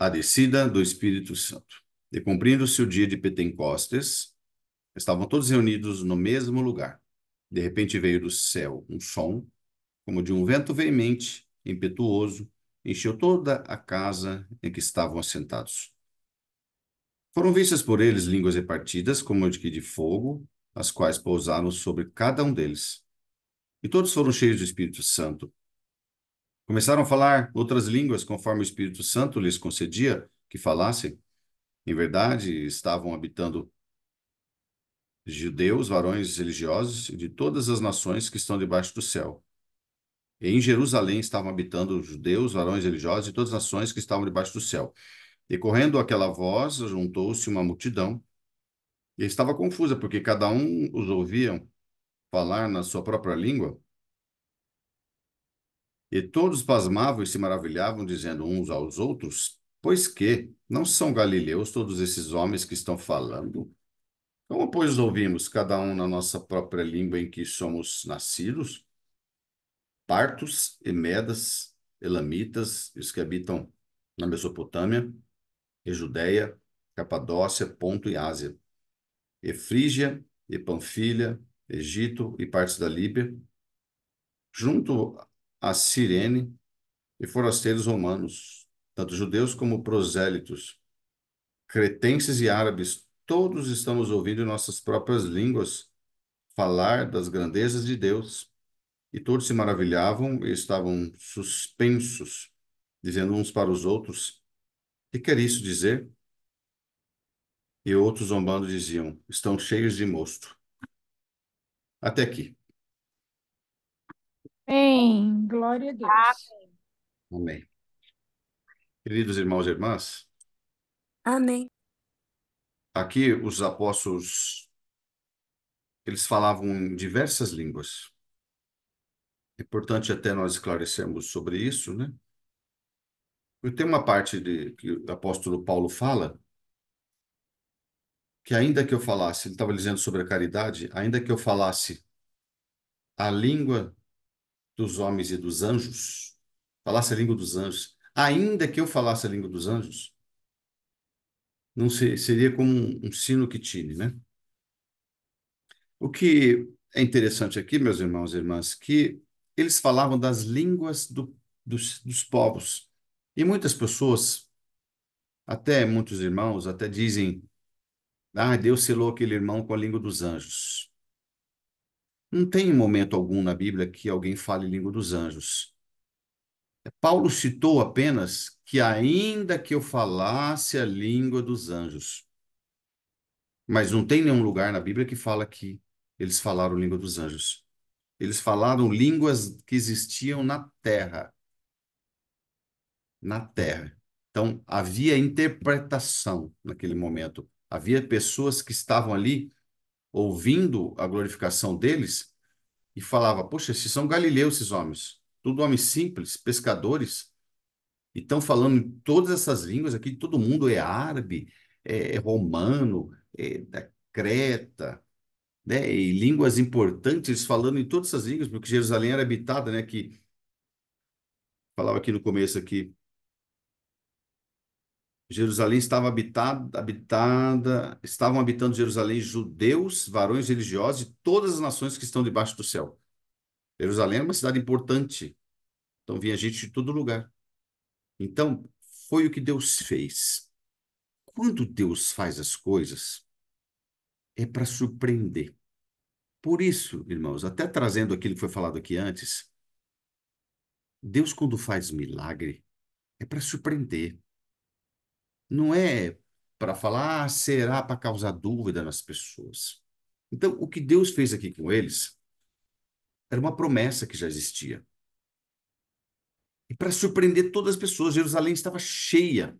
a descida do Espírito Santo. E cumprindo-se o dia de Pentecostes, estavam todos reunidos no mesmo lugar. De repente veio do céu um som, como de um vento veemente, impetuoso, encheu toda a casa em que estavam assentados. Foram vistas por eles línguas repartidas, como de fogo, as quais pousaram sobre cada um deles. E todos foram cheios do Espírito Santo. Começaram a falar outras línguas, conforme o Espírito Santo lhes concedia que falassem. Em verdade, estavam habitando judeus, varões religiosos de todas as nações que estão debaixo do céu. E em Jerusalém estavam habitando judeus, varões religiosos de todas as nações que estavam debaixo do céu. E correndo aquela voz, juntou-se uma multidão, e estava confusa, porque cada um os ouvia falar na sua própria língua. E todos pasmavam e se maravilhavam, dizendo uns aos outros: Pois que não são galileus todos esses homens que estão falando? Como, pois, ouvimos cada um na nossa própria língua em que somos nascidos? Partos e medas, elamitas, os que habitam na Mesopotâmia, e Judéia, Capadócia, Ponto e Ásia, e Frígia e Panfilha, Egito e partes da Líbia, junto a Cirene, e forasteiros romanos, tanto judeus como prosélitos, cretenses e árabes, todos estamos ouvindo em nossas próprias línguas falar das grandezas de Deus. E todos se maravilhavam e estavam suspensos, dizendo uns para os outros: Que quer isso dizer? E outros zombando diziam: Estão cheios de mosto. Até aqui. Amém. Glória a Deus. Amém. Queridos irmãos e irmãs, Amém. aqui os apóstolos, eles falavam em diversas línguas. É importante até nós esclarecermos sobre isso, né? E tem uma parte que o apóstolo Paulo fala, que ainda que eu falasse, ele estava dizendo sobre a caridade, ainda que eu falasse a língua dos homens e dos anjos, falasse a língua dos anjos, ainda que eu falasse a língua dos anjos, não seria como um sino que tine, né? O que é interessante aqui, meus irmãos e irmãs, que eles falavam das línguas dos povos. E muitas pessoas, até muitos irmãos, até dizem: Ah, Deus selou aquele irmão com a língua dos anjos. Não tem momento algum na Bíblia que alguém fale língua dos anjos. Paulo citou apenas que ainda que eu falasse a língua dos anjos, mas não tem nenhum lugar na Bíblia que fala que eles falaram língua dos anjos. Eles falaram línguas que existiam na terra, na terra. Então, havia interpretação naquele momento. Havia pessoas que estavam ali ouvindo a glorificação deles e falava: Poxa, esses são galileus, esses homens. Tudo homens simples, pescadores, e estão falando em todas essas línguas aqui. Todo mundo é árabe, é romano, é da Creta, né? E línguas importantes, falando em todas essas línguas, porque Jerusalém era habitada, né? Que falava aqui no começo aqui, Jerusalém estava estavam habitando Jerusalém judeus, varões religiosos de todas as nações que estão debaixo do céu. Jerusalém era uma cidade importante, então vinha gente de todo lugar. Então, foi o que Deus fez. Quando Deus faz as coisas, é para surpreender. Por isso, irmãos, até trazendo aquilo que foi falado aqui antes, Deus, quando faz milagre, é para surpreender. Não é para falar, será para causar dúvida nas pessoas. Então, o que Deus fez aqui com eles era uma promessa que já existia. E para surpreender todas as pessoas, Jerusalém estava cheia.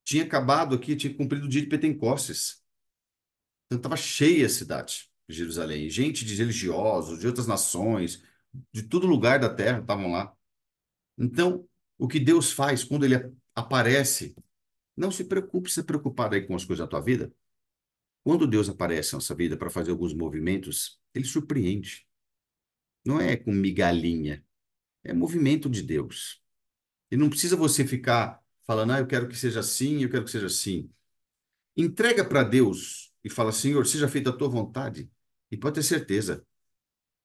Tinha acabado aqui, tinha cumprido o dia de Pentecostes. Então estava cheia a cidade de Jerusalém. Gente de religiosos, de outras nações, de todo lugar da terra estavam lá. Então, o que Deus faz quando ele aparece, não se preocupe, se preocupar aí com as coisas da tua vida. Quando Deus aparece na nossa vida para fazer alguns movimentos, ele surpreende. Não é com migalhinha, é movimento de Deus. E não precisa você ficar falando, eu quero que seja assim, eu quero que seja assim. Entrega para Deus e fala, Senhor, seja feita a tua vontade. E pode ter certeza,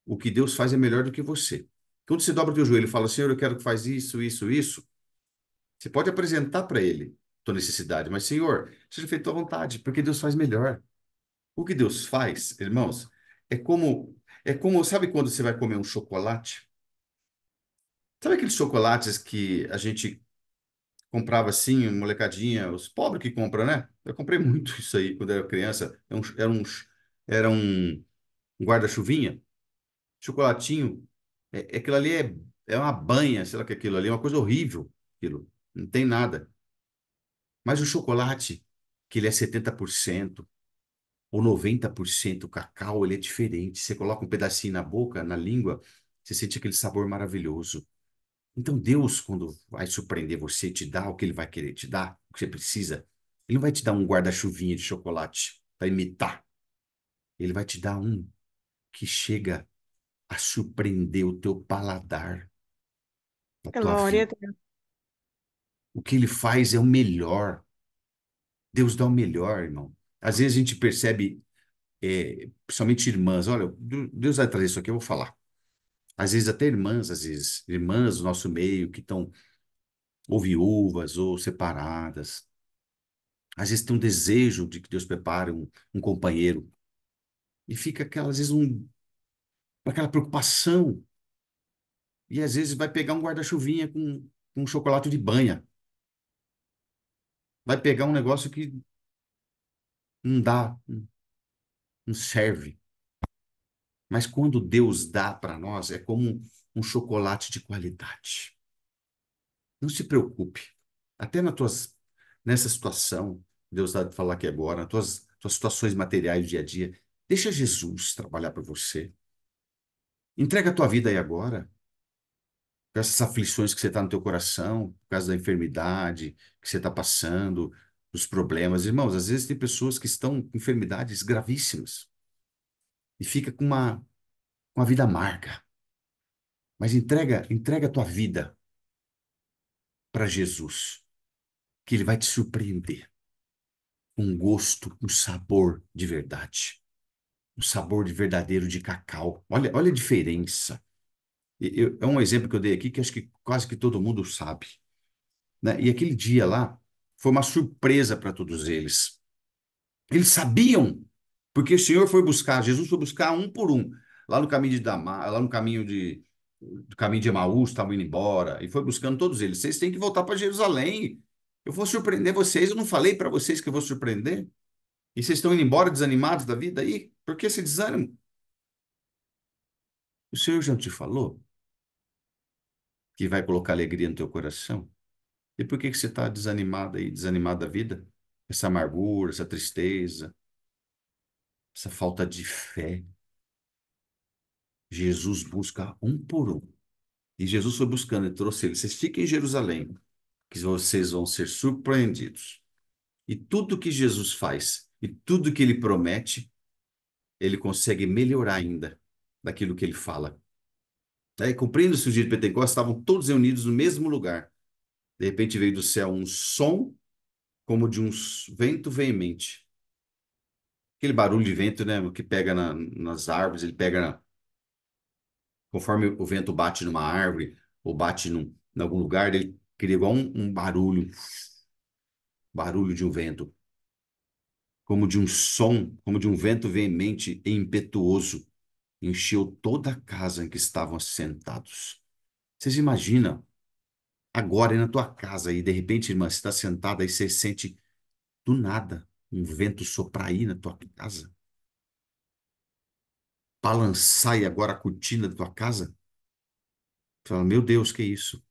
o que Deus faz é melhor do que você. Quando você dobra o teu joelho e fala, Senhor, eu quero que faz isso, isso, isso, você pode apresentar para Ele a tua necessidade, mas, Senhor, seja feita a tua vontade, porque Deus faz melhor. O que Deus faz, irmãos, sabe quando você vai comer um chocolate? Sabe aqueles chocolates que a gente comprava assim, molecadinha, os pobres que compram, né? Eu comprei muito isso aí quando era criança. Era um guarda-chuvinha, chocolatinho. Aquilo ali é uma banha, sei lá o que é aquilo ali, é uma coisa horrível, aquilo. Não tem nada. Mas o chocolate, que ele é 70% ou 90% cacau, ele é diferente. Você coloca um pedacinho na boca, na língua, você sente aquele sabor maravilhoso. Então, Deus, quando vai surpreender você, te dá o que Ele vai querer te dar, o que você precisa. Ele não vai te dar um guarda-chuvinha de chocolate para imitar. Ele vai te dar um que chega a surpreender o teu paladar, a tua Glória a vida. Deus. O que Ele faz é o melhor. Deus dá o melhor, irmão. Às vezes a gente percebe, principalmente irmãs, olha, Deus vai trazer isso aqui, eu vou falar. Às vezes até irmãs, às vezes, irmãs do nosso meio que estão ou viúvas ou separadas. Às vezes tem um desejo de que Deus prepare um companheiro. E fica aquela, às vezes, aquela preocupação. E às vezes vai pegar um guarda-chuvinha com um chocolate de banha. Vai pegar um negócio que não dá, não serve. Mas quando Deus dá para nós, é como um chocolate de qualidade. Não se preocupe. Até nessa situação, Deus vai falar aqui agora, nas tuas situações materiais do dia a dia, deixa Jesus trabalhar para você. Entrega a tua vida aí agora. Com essas aflições que você está no teu coração, por causa da enfermidade que você está passando, dos problemas. Irmãos, às vezes tem pessoas que estão com enfermidades gravíssimas e fica com a vida amarga. Mas entrega a tua vida para Jesus, que Ele vai te surpreender com um gosto, um sabor de verdade. Um sabor de verdadeiro de cacau. Olha a diferença. É um exemplo que eu dei aqui que acho que quase que todo mundo sabe, né? E aquele dia lá foi uma surpresa para todos eles. Eles sabiam, porque o Senhor foi buscar, Jesus foi buscar um por um, lá no caminho de lá no caminho do caminho de Emaús, estavam indo embora, e foi buscando todos eles. Vocês têm que voltar para Jerusalém. Eu vou surpreender vocês. Eu não falei para vocês que eu vou surpreender? E vocês estão indo embora desanimados da vida aí? Por que esse desânimo? O Senhor já não te falou que vai colocar alegria no teu coração? E por que você está desanimado aí, desanimado da vida? Essa amargura, essa tristeza, essa falta de fé. Jesus busca um por um. E Jesus foi buscando e trouxe eles. Vocês fiquem em Jerusalém, que vocês vão ser surpreendidos. E tudo que Jesus faz e tudo que ele promete, ele consegue melhorar ainda daquilo que ele fala. Aí, cumprindo-se o dia de Pentecostes, estavam todos reunidos no mesmo lugar. De repente veio do céu um som como de um vento veemente. Aquele barulho de vento, né, que pega nas árvores, ele pega conforme o vento bate numa árvore ou bate em algum lugar, ele cria igual um barulho, barulho de um vento, como de um som, como de um vento veemente e impetuoso, encheu toda a casa em que estavam sentados. Vocês imaginam, agora é na tua casa e de repente, irmã, você está sentada e você sente do nada um vento soprar aí na tua casa, balançar aí agora a cortina da tua casa? Você fala, meu Deus, que é isso?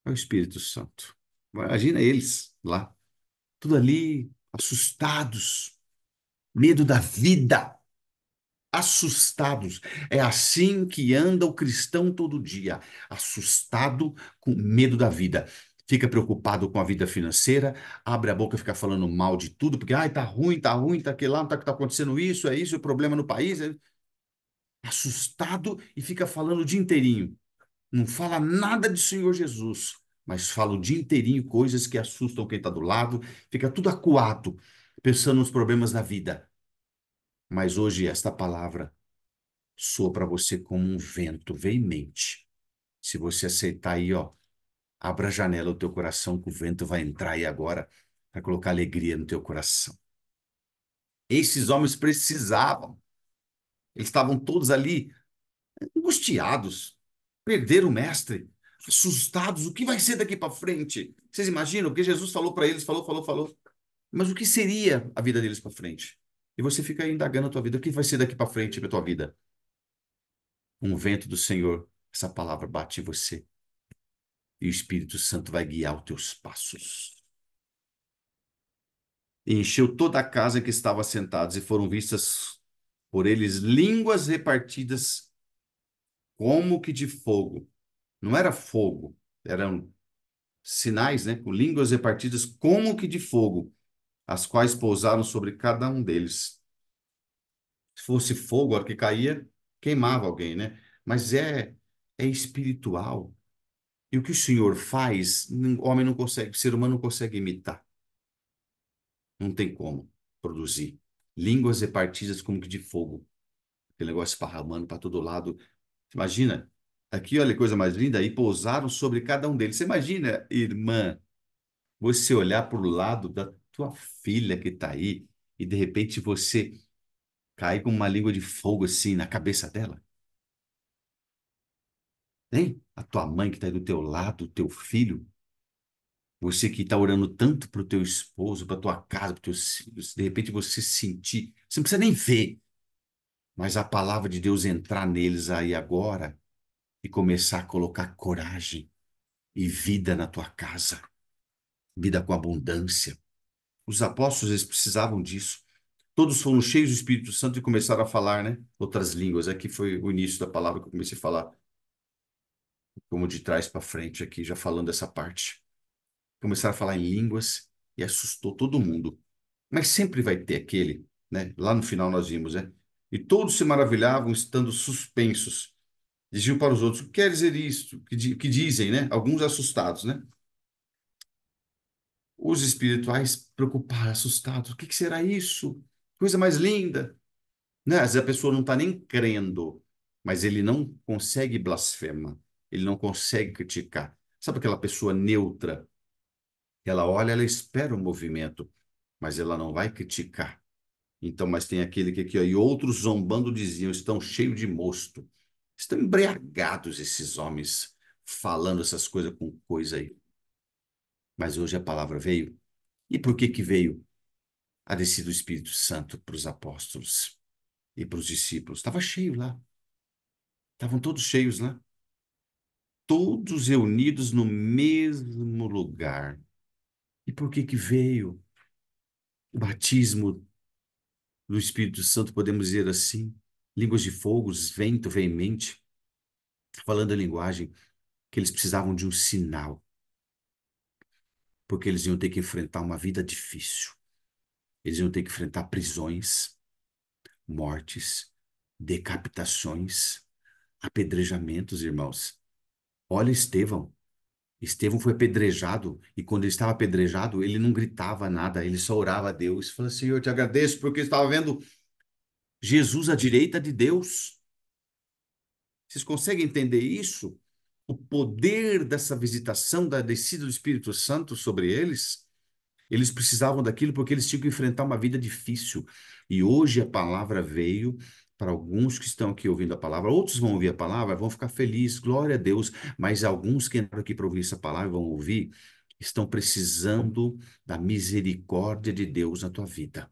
É o Espírito Santo. Imagina eles lá, tudo ali, assustados, medo da vida, assustados. É assim que anda o cristão todo dia, assustado, com medo da vida. Fica preocupado com a vida financeira, abre a boca e fica falando mal de tudo, porque ai, tá ruim, tá aquilo lá, tá acontecendo isso, é isso, o problema no país. Assustado e fica falando o dia inteirinho. Não fala nada de Senhor Jesus. mas fala o dia inteirinho coisas que assustam quem está do lado, fica tudo acuado, pensando nos problemas da vida. Mas hoje esta palavra soa para você como um vento veemente. Se você aceitar aí, ó, abra a janela do teu coração que o vento vai entrar aí agora para colocar alegria no teu coração. Esses homens precisavam. Eles estavam todos ali angustiados, perderam o mestre, assustados. O que vai ser daqui para frente? Vocês imaginam o que Jesus falou para eles? Falou, falou, falou. Mas o que seria a vida deles para frente? E você fica aí indagando a tua vida. O que vai ser daqui para frente para tua vida? Um vento do Senhor, essa palavra bate em você. E o Espírito Santo vai guiar os teus passos. E encheu toda a casa em que estavam sentados, e foram vistas por eles línguas repartidas como que de fogo. Não era fogo, eram sinais, né? Com línguas repartidas como que de fogo, as quais pousaram sobre cada um deles. Se fosse fogo, a hora que caía, queimava alguém, né? Mas é espiritual. E o que o Senhor faz, o homem não consegue, o ser humano não consegue imitar. Não tem como produzir. Línguas repartidas como que de fogo. Aquele negócio esparramando para todo lado. Imagina, aqui olha que coisa mais linda, e pousaram sobre cada um deles. Você imagina, irmã, você olhar para o lado da tua filha que está aí e de repente você cair com uma língua de fogo assim na cabeça dela? Hein? A tua mãe que está aí do teu lado, o teu filho, você que está orando tanto para o teu esposo, para tua casa, para teus filhos, de repente você sentir, você não precisa nem ver, mas a palavra de Deus entrar neles aí agora e começar a colocar coragem e vida na tua casa, vida com abundância. Os apóstolos, eles precisavam disso. Todos foram cheios do Espírito Santo e começaram a falar, né? Outras línguas. Aqui foi o início da palavra que eu comecei a falar, como de trás para frente aqui, já falando essa parte. Começaram a falar em línguas e assustou todo mundo. Mas sempre vai ter aquele, né? Lá no final nós vimos, né? E todos se maravilhavam, estando suspensos. Diziam para os outros: o que quer dizer isto? Que dizem, né? Alguns assustados, né? Os espirituais preocupados, assustados. O que será isso? Coisa mais linda. Né? Às vezes a pessoa não está nem crendo, mas ele não consegue blasfemar, ele não consegue criticar. Sabe aquela pessoa neutra? Ela olha, ela espera o movimento, mas ela não vai criticar. Então, mas tem aquele que aqui, ó, e outros zombando diziam, estão cheios de mosto. Estão embriagados esses homens, falando essas coisas com coisa aí. Mas hoje a palavra veio. E por que que veio? A descida do Espírito Santo para os apóstolos e para os discípulos. Estava cheio lá. Estavam todos cheios lá. Todos reunidos no mesmo lugar. E por que que veio o batismo do Espírito Santo, podemos dizer assim? Línguas de fogo, vento veemente, falando a linguagem, que eles precisavam de um sinal, porque eles iam ter que enfrentar uma vida difícil. Eles iam ter que enfrentar prisões, mortes, decapitações, apedrejamentos, irmãos. Olha Estevão. Estevão foi apedrejado, e quando ele estava apedrejado, ele não gritava nada, ele só orava a Deus. Falou: Senhor, eu te agradeço porque eu estava vendo Jesus à direita de Deus. Vocês conseguem entender isso? O poder dessa visitação, da descida do Espírito Santo sobre eles? Eles precisavam daquilo porque eles tinham que enfrentar uma vida difícil. E hoje a palavra veio para alguns que estão aqui ouvindo a palavra. Outros vão ouvir a palavra, vão ficar felizes, glória a Deus. Mas alguns que entraram aqui para ouvir essa palavra, vão ouvir, estão precisando da misericórdia de Deus na tua vida.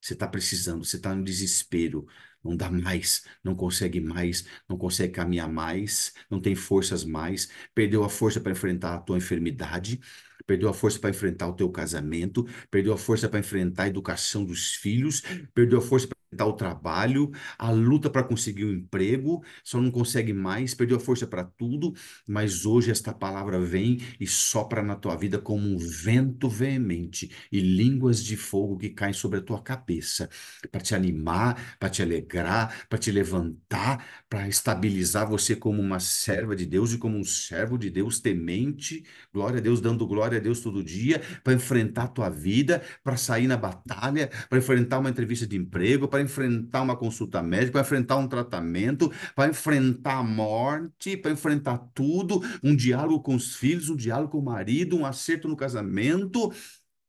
Você está precisando, você está no desespero, não dá mais, não consegue mais, não consegue caminhar mais, não tem forças mais, perdeu a força para enfrentar a tua enfermidade, perdeu a força para enfrentar o teu casamento, perdeu a força para enfrentar a educação dos filhos, perdeu a força para o trabalho, a luta para conseguir um emprego, só não consegue mais, perdeu a força para tudo, mas hoje esta palavra vem e sopra na tua vida como um vento veemente e línguas de fogo que caem sobre a tua cabeça, para te animar, para te alegrar, para te levantar, para estabilizar você como uma serva de Deus e como um servo de Deus temente, glória a Deus, dando glória a Deus todo dia, para enfrentar a tua vida, para sair na batalha, para enfrentar uma entrevista de emprego, para enfrentar uma consulta médica, para enfrentar um tratamento, para enfrentar a morte, para enfrentar tudo, um diálogo com os filhos, um diálogo com o marido, um acerto no casamento.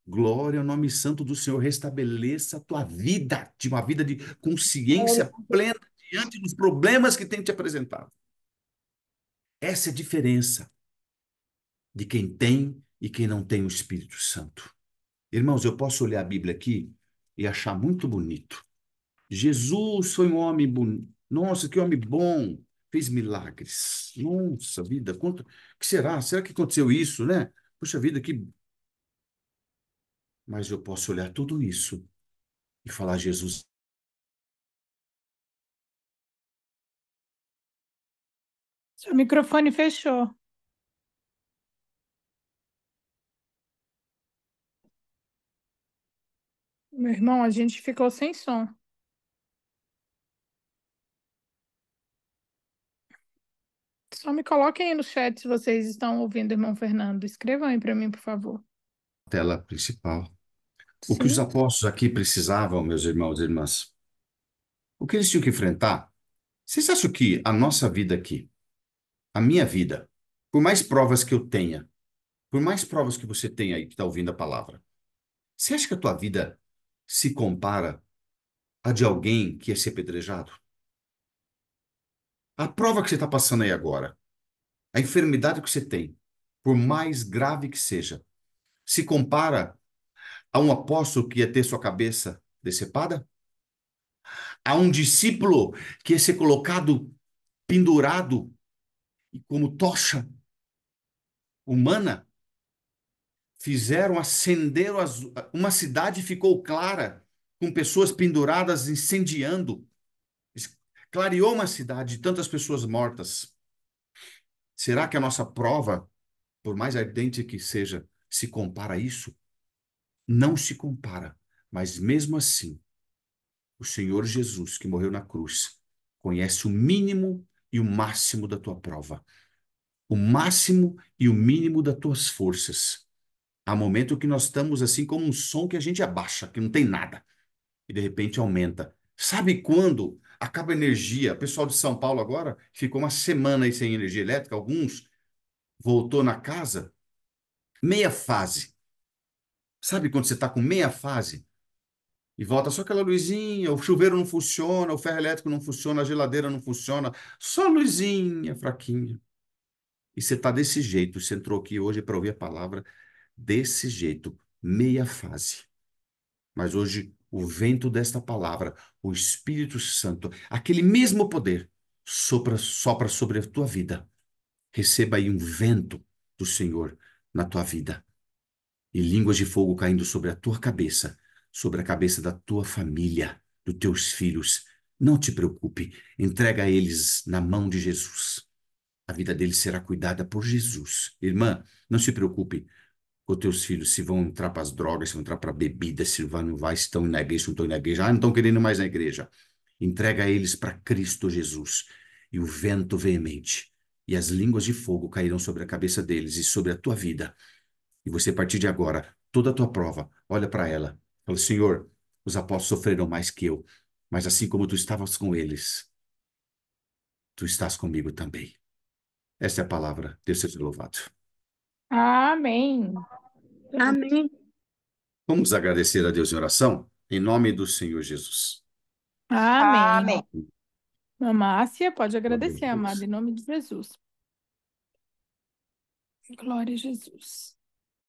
Glória ao nome santo do Senhor, restabeleça a tua vida, de uma vida de Glória consciência plena diante dos problemas que tem te apresentado. Essa é a diferença de quem tem e quem não tem o Espírito Santo. Irmãos, eu posso olhar a Bíblia aqui e achar muito bonito. Jesus foi um homem bonito. Nossa, que homem bom. Fez milagres. Nossa vida, quanto o que será? Será que aconteceu isso, né? Puxa vida, que. Mas eu posso olhar tudo isso e falar, Jesus, Seu microfone fechou. Meu irmão, a gente ficou sem som. Só me coloquem aí no chat se vocês estão ouvindo, irmão Fernando. Escrevam aí para mim, por favor. tela principal. O que os Sim. apóstolos aqui precisavam, meus irmãos e irmãs, o que eles tinham que enfrentar? Vocês acham que a nossa vida aqui, a minha vida, por mais provas que eu tenha, por mais provas que você tenha aí que está ouvindo a palavra, você acha que a tua vida se compara a de alguém que ia ser apedrejado? A prova que você está passando aí agora, a enfermidade que você tem, por mais grave que seja, se compara a um apóstolo que ia ter sua cabeça decepada? A um discípulo que ia ser colocado, pendurado e como tocha humana? Fizeram, acenderam uma cidade ficou clara, com pessoas penduradas, incendiando. Clareou uma cidade de tantas pessoas mortas. Será que a nossa prova, por mais ardente que seja, se compara a isso? Não se compara. Mas mesmo assim, o Senhor Jesus, que morreu na cruz, conhece o mínimo e o máximo da tua prova, o máximo e o mínimo das tuas forças. Há momento que nós estamos assim como um som que a gente abaixa, que não tem nada, e de repente aumenta. Sabe quando acaba a energia? O pessoal de São Paulo agora ficou uma semana aí sem energia elétrica, alguns voltou na casa, meia fase. Sabe quando você está com meia fase? E volta só aquela luzinha, o chuveiro não funciona, o ferro elétrico não funciona, a geladeira não funciona, só luzinha fraquinha. E você está desse jeito, você entrou aqui hoje para ouvir a palavra desse jeito, meia fase. Mas hoje o vento desta palavra, o Espírito Santo, aquele mesmo poder, sopra sobre a tua vida. Receba aí um vento do Senhor na tua vida. E línguas de fogo caindo sobre a tua cabeça, sobre a cabeça da tua família, dos teus filhos. Não te preocupe, entrega eles na mão de Jesus. A vida deles será cuidada por Jesus. Irmã, não se preocupe com teus filhos, se vão entrar para as drogas, se vão entrar para a bebida, se vai, não vai, se estão na igreja, se não estão na igreja. Ah, não estão querendo mais na igreja. Entrega eles para Cristo Jesus. E o vento veemente e as línguas de fogo cairão sobre a cabeça deles e sobre a tua vida. E você, a partir de agora, toda a tua prova, olha para ela. Fala, Senhor, os apóstolos sofreram mais que eu, mas assim como tu estavas com eles, tu estás comigo também. Essa é a palavra. Deus seja louvado. Amém. Amém. Vamos agradecer a Deus em oração? Em nome do Senhor Jesus. Amém. Amém. Márcia, pode Glória a agradecer, amada, Deus. em nome de Jesus. Glória a Jesus.